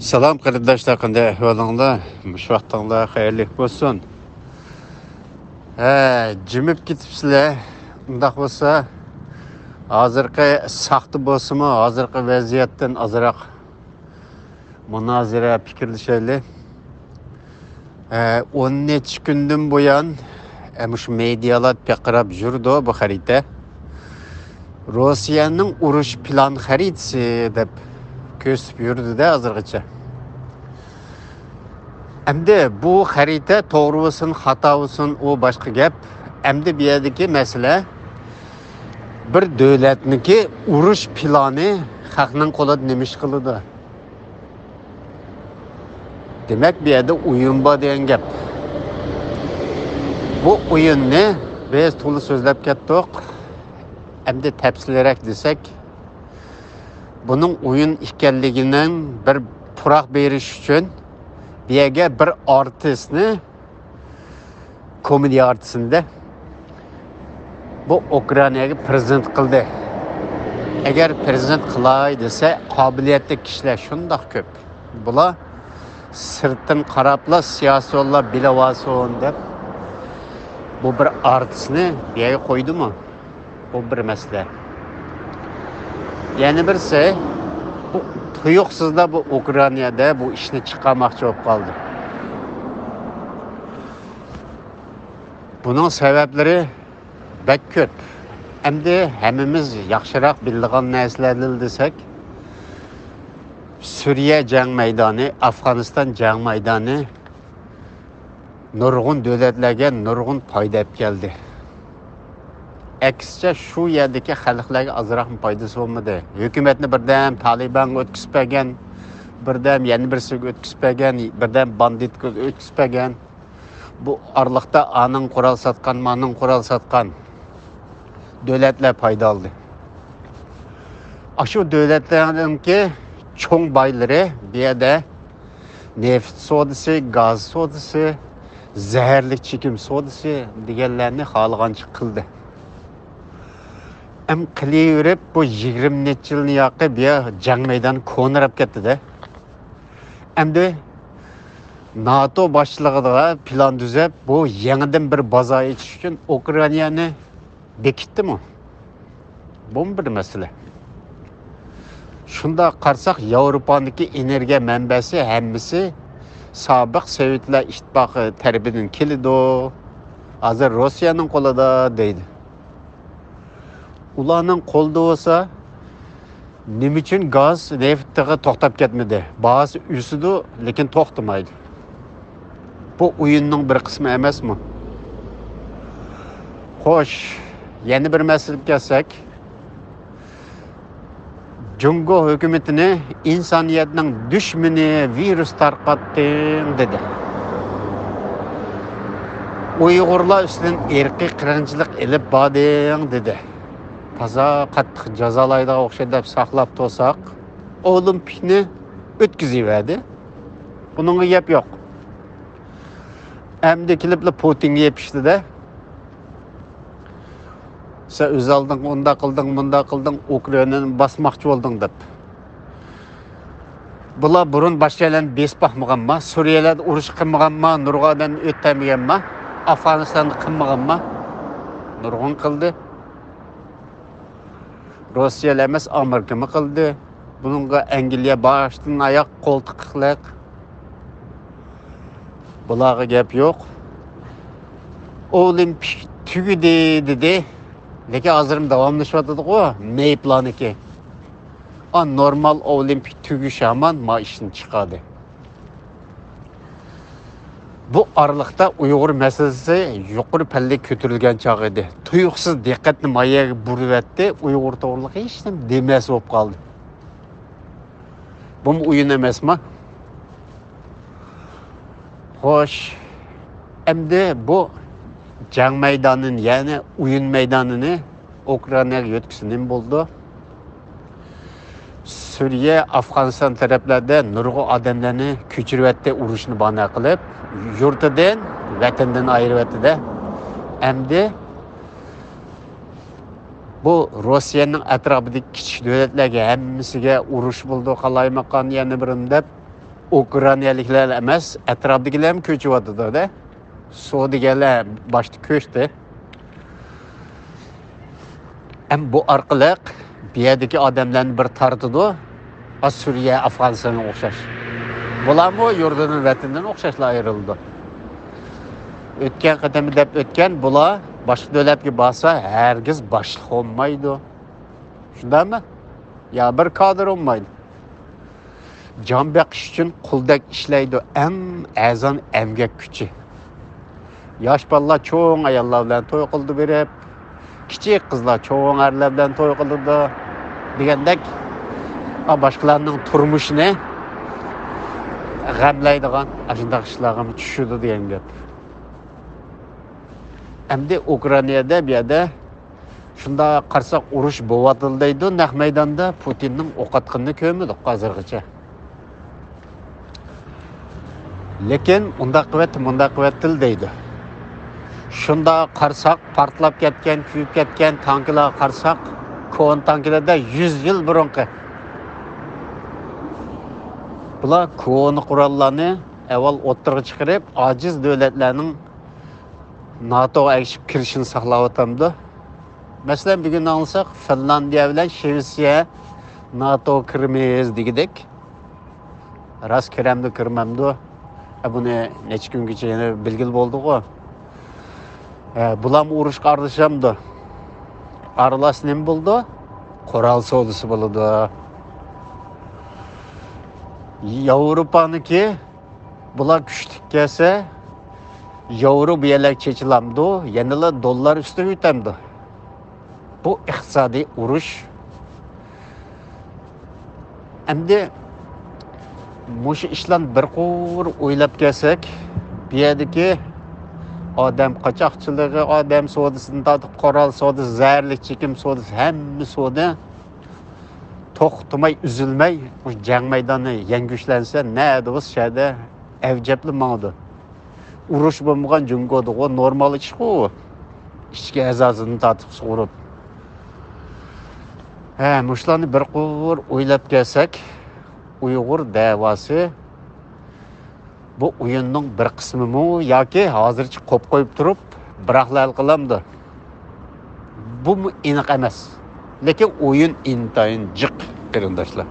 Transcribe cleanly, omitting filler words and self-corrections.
Salam qarindoshlar, qanday ahvolinglar? Mush vaqtinglar xayrli bo'lsin. Jimib ketibsizlar. Undaq bo'lsa, hozirgi saxta bo'lsa-mu, hozirgi vaziyatdan azroq munozara fikrlashaylik. 10 necha kundan buyon mush medialar paqirab yurdi bu xarita. Rossiyaning urush plan xaritasi deb ko'rsatib yurdi-da hozirgacha. Endi bu xarita to'g'ri bo'lsin, xato bo'lsin, u boshqa gap. Endi bu yerdagi masala bir davlatniki urush plani xalqning qo'lida nima ish qiladi. Demak, bu yerda o'yin bor degan gap. Bu o'yinni biz to'la so'zlab ketdik. Endi tafsilroq desak, buning o'yin ekanligidan bir puroq berish uchun bu yerga bir artistni, komediya artistini bu Ukraynaga prezident qildi. Agar prezident qilay desa, qobiliyatli kishilar shundoq ko'p. Bular sirtdan qarabla siyosiyonlar bilavason deb bu bir artistni bu yerga qo'ydimi? Bu bir masala. Yani birisi bu tuyuqsizda bu Ukraynada bu ishni chiqarmoqchi bo'lib qoldi. Bunun sebeplari bak ko'p. Endi hammamiz yaxshiroq biladigan narsalarni desak, Suriye jang maydoni, Afg'oniston jang maydoni nurg'un davlatlarga nurg'un foyda olib keldi. Aksicha shu yerdagi xalqlarga ozroq foydasi bo'lmadi. Hukumatni birdan Taliban o'tkazib birdan yana birisiga o'tkazib birdan banditga o'tkazib bu orliqda aning qurol satgan, maning qurol satgan davlatlar foyda oldi. Shu davlatlarninki cho'ng boylari bu yerda neft sodasi, gaz sodasi, zaharli chekim sodasi deganlarni xohlagancha qildi. Qilaverib bu 20 necha yilni yoqib bu jang maydoni ko'nirab ketdi-da. Endi NATO boshlig'iga plan tuzab bu yangidan bir bozor echish uchun Ukrainani bekitdimi? Bu bir masala. Shunda qarsak, Yevropadagi energiya manbasi hammasi sobiq Sovetlar ittifoqi tarafidan keladi. Hozir Rossiyaning qo'lida deydi. Ularning qo'lida bo'lsa, nima uchun gaz, neftga to'xtab ketmadi? Bahsi üsüdü, lekin to'xtamaydi. Bu o'yinning bir qismi emasmi? Xo'sh, yana bir masalaga kelsak, Jungo hukumatini insoniyatning dushmani virus tarqatding dedi. Uyg'urlar ustidan irqiy qirg'inchilik ilib bording dedi. Taza qattiq jazolaydigan o'xshab saqlab tursak, olimpikni o'tkaziverdi. Buningga gap yo'q. Endi keliblar Putinga yepishdi-da. Sen o'z olding, unda qilding, Ukrainani bosmoqchi bo'lding deb. Bular burun boshqalarni besbaqmaganmi? Suriyalarda urush qilmaganmi? Nurg'ondan o'tmaganmi? Afg'onistonda qilmaganmi? Nurg'on qildi. Rossiya emas, Amerika mı qildi? Bununla Angliya boshdan oyoq qo'ltiqliq. Bularga gap yo'q. Olimpik tugidi dedi. Lekin hozir davomlashyapti-ku, May planiki. Normal olimpik tugish hamon ma ishni chiqadi. Bu oraliqda Uyg'ur masalasi yuqori pallaga ko'tarilgan chog' edi. Tuyuqsiz diqqatni mayaga burvatdi, Uyg'ur to'g'riliq hech nima demas bo'lib qoldi. Bu o'yin emasmi? Xo'sh, endi bu jang maydonini, ya'ni o'yin maydonini Ukrainaga yo'tkisi nima bo'ldi? Suriye, Afg'oniston taraflarda nurg'un odamlarni ko'chiryapti, urushni bana qilib, yurtidan, vatandan ayiribdi-da. Endi bu Rossiyaning atrofidagi kichik davlatlarga hammasiga urush bo'ldi, qalaymagan yana birim deb Ukraynaliklar emas, atrofdagilar ham ko'chyapti-da. Saudiyalar boshda ko'chdi. Ham bu orqali bu yerdagi odamlarni bir tortidi. Suriya, Afg'onistonga o'xshash. Bularmi yurtidan vatandan o'xshashlar ayrildi. O'tgan qadami deb o'tgan bular boshqa davlatga borsa hargiz boshliq olmaydi. Shundaymi? Ya bir kadr olmaydi. Can beqish uchun quldek ishlaydi eng azon emgak kuchi. Yosh bolalar cho'ng ayollar bilan to'y qildi berib, kichik qizlar cho'ng erlar bilan to'y qildi degandek boshqalarning turmushini g'amlaydigan shunday ishlarga tushidi degan gap. Endi Ukrainada bu yerda shunda qarsak urush bo'yotildi deydi, naq maydonda Putinning o'qatqinini ko'rmadik hozirgacha. Lekin undaq quvvat deydi. Shunda qarsak portlab ketgan, kuyib ketgan tanklar qarsak, kon tanklarda 100 yil burunqi. Bular kon qurollarni avval o'ttirib chiqarib, ojiz davlatlarning NATOga erishib kirishini saqlayotdi. Masalan, bugun olsak, Finlandiya bilan Shvetsiya NATO kirmaymiz degidek. Ras kiramdi, kirmamdi. Buni necha kungacha yana belgil bo'ldi-ku. Bular urush qarşılamdı. Aralash nima bo'ldi? Qurol savdosi bo'ldi. Yevropaniki bular kuchli kelsa, yevro biyalar chechilamdi, yanada dollar ustiga o'tamdi. Bu iqtisodiy urush. Endi mush ishlan bir qur o'ylab kelsak, bu yerdagi odam qochoqchiligi, odam savdosidan tortib qurol savdosi, zararli chekim savdosi, hamma savdo to'xtamay, uzilmay, bu jang maydoni yangushlansa, nada bu shada avjabli mangdi. Urush bo'lmagan jungoda o normal ish-ku. Ichki a'zosini tortib sug'urib. Mushlarni bir qur o'ylab kelsak, Uyg'ur da'vosi bu o'yinning bir qismimi yoki hozircha qo'yib qo'yib turib, biroqlar qilamdi. Bu aniq emas. Lekin o'yin intayin jiq qarindoshlar.